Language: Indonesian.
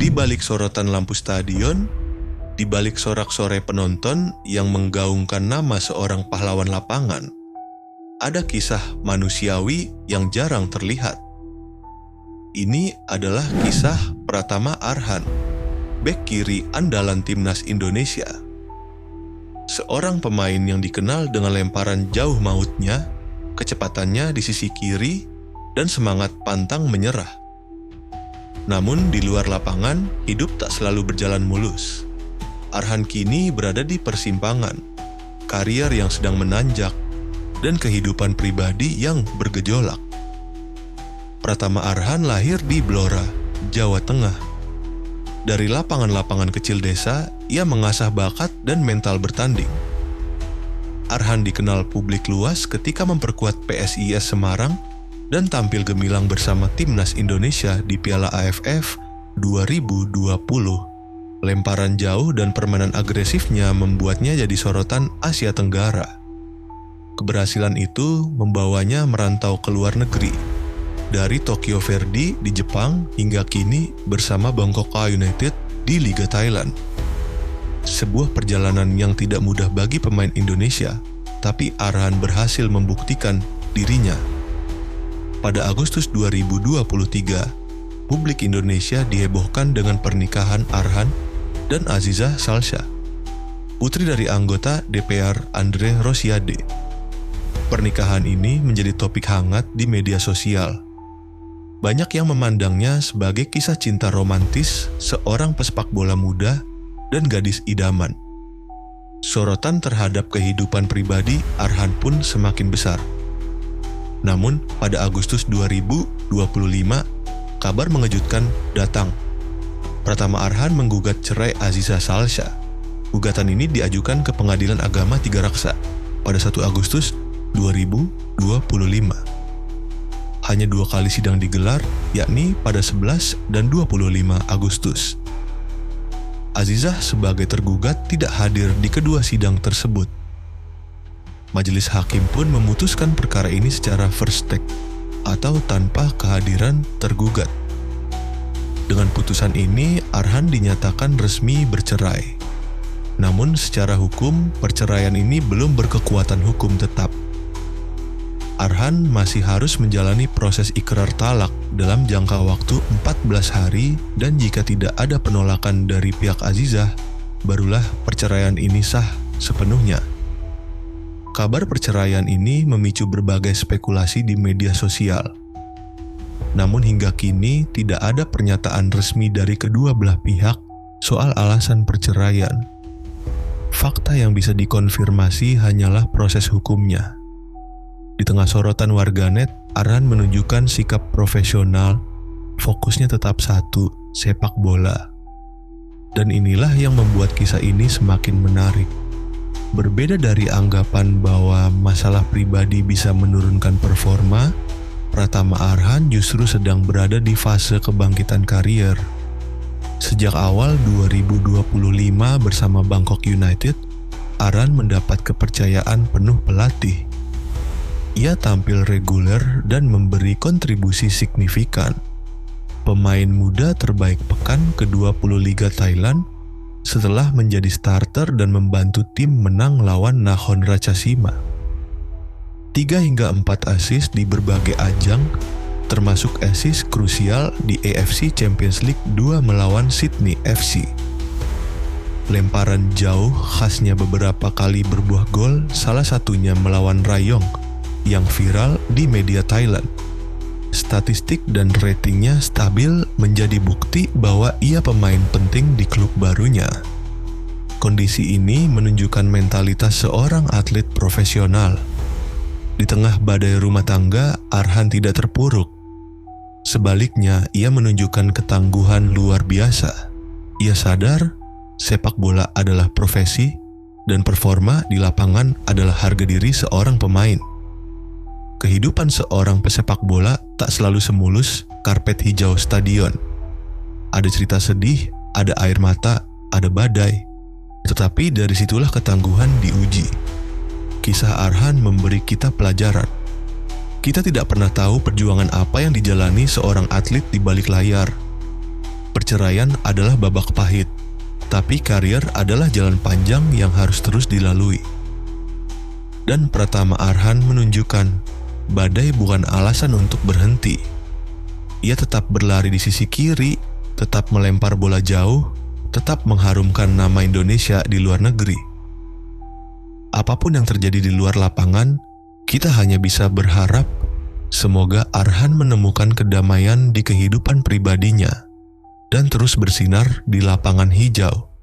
Di balik sorotan lampu stadion, di balik sorak-sorai penonton yang menggaungkan nama seorang pahlawan lapangan, ada kisah manusiawi yang jarang terlihat. Ini adalah kisah Pratama Arhan, bek kiri andalan timnas Indonesia. Seorang pemain yang dikenal dengan lemparan jauh mautnya, kecepatannya di sisi kiri, dan semangat pantang menyerah. Namun di luar lapangan, hidup tak selalu berjalan mulus. Arhan kini berada di persimpangan, karier yang sedang menanjak, dan kehidupan pribadi yang bergejolak. Pratama Arhan lahir di Blora, Jawa Tengah. Dari lapangan-lapangan kecil desa, ia mengasah bakat dan mental bertanding. Arhan dikenal publik luas ketika memperkuat PSIS Semarang dan tampil gemilang bersama timnas Indonesia di Piala AFF 2020. Lemparan jauh dan permainan agresifnya membuatnya jadi sorotan Asia Tenggara. Keberhasilan itu membawanya merantau ke luar negeri, dari Tokyo Verdy di Jepang hingga kini bersama Bangkok United di Liga Thailand. Sebuah perjalanan yang tidak mudah bagi pemain Indonesia, tapi Arhan berhasil membuktikan dirinya. Pada Agustus 2023, publik Indonesia dihebohkan dengan pernikahan Arhan dan Azizah Salsha, putri dari anggota DPR Andre Rosiade. Pernikahan ini menjadi topik hangat di media sosial. Banyak yang memandangnya sebagai kisah cinta romantis seorang pesepak bola muda dan gadis idaman. Sorotan terhadap kehidupan pribadi Arhan pun semakin besar. Namun, pada Agustus 2025, kabar mengejutkan datang. Pratama Arhan menggugat cerai Azizah Salsha. Gugatan ini diajukan ke Pengadilan Agama Tiga Raksa pada 1 Agustus 2025. Hanya 2 kali sidang digelar, yakni pada 11 dan 25 Agustus. Azizah sebagai tergugat tidak hadir di kedua sidang tersebut. Majelis hakim pun memutuskan perkara ini secara first take atau tanpa kehadiran tergugat. Dengan putusan ini, Arhan dinyatakan resmi bercerai. Namun secara hukum, perceraian ini belum berkekuatan hukum tetap. Arhan masih harus menjalani proses ikrar talak dalam jangka waktu 14 hari dan jika tidak ada penolakan dari pihak Azizah, barulah perceraian ini sah sepenuhnya. Kabar perceraian ini memicu berbagai spekulasi di media sosial. Namun hingga kini tidak ada pernyataan resmi dari kedua belah pihak soal alasan perceraian. Fakta yang bisa dikonfirmasi hanyalah proses hukumnya. Di tengah sorotan warganet, Arhan menunjukkan sikap profesional, fokusnya tetap satu, sepak bola. Dan inilah yang membuat kisah ini semakin menarik. Berbeda dari anggapan bahwa masalah pribadi bisa menurunkan performa, Pratama Arhan justru sedang berada di fase kebangkitan karier. Sejak awal 2025 bersama Bangkok United, Arhan mendapat kepercayaan penuh pelatih. Ia tampil reguler dan memberi kontribusi signifikan. Pemain muda terbaik pekan ke-20 Liga Thailand setelah menjadi starter dan membantu tim menang lawan Nakhon Ratchasima. 3 hingga 4 assist di berbagai ajang, termasuk assist krusial di AFC Champions League 2 melawan Sydney FC. Lemparan jauh khasnya beberapa kali berbuah gol, salah satunya melawan Rayong yang viral di media Thailand. Statistik dan ratingnya stabil menjadi bukti bahwa ia pemain penting di klub barunya. Kondisi ini menunjukkan mentalitas seorang atlet profesional. Di tengah badai rumah tangga, Arhan tidak terpuruk. Sebaliknya, ia menunjukkan ketangguhan luar biasa. Ia sadar sepak bola adalah profesi dan performa di lapangan adalah harga diri seorang pemain. Kehidupan seorang pesepak bola tak selalu semulus karpet hijau stadion. Ada cerita sedih, ada air mata, ada badai. Tetapi dari situlah ketangguhan diuji. Kisah Arhan memberi kita pelajaran. Kita tidak pernah tahu perjuangan apa yang dijalani seorang atlet di balik layar. perceraian adalah babak pahit, tapi karier adalah jalan panjang yang harus terus dilalui. Dan Pratama Arhan menunjukkan, badai bukan alasan untuk berhenti. Ia tetap berlari di sisi kiri, tetap melempar bola jauh, tetap mengharumkan nama Indonesia di luar negeri. Apapun yang terjadi di luar lapangan, kita hanya bisa berharap semoga Arhan menemukan kedamaian di kehidupan pribadinya dan terus bersinar di lapangan hijau.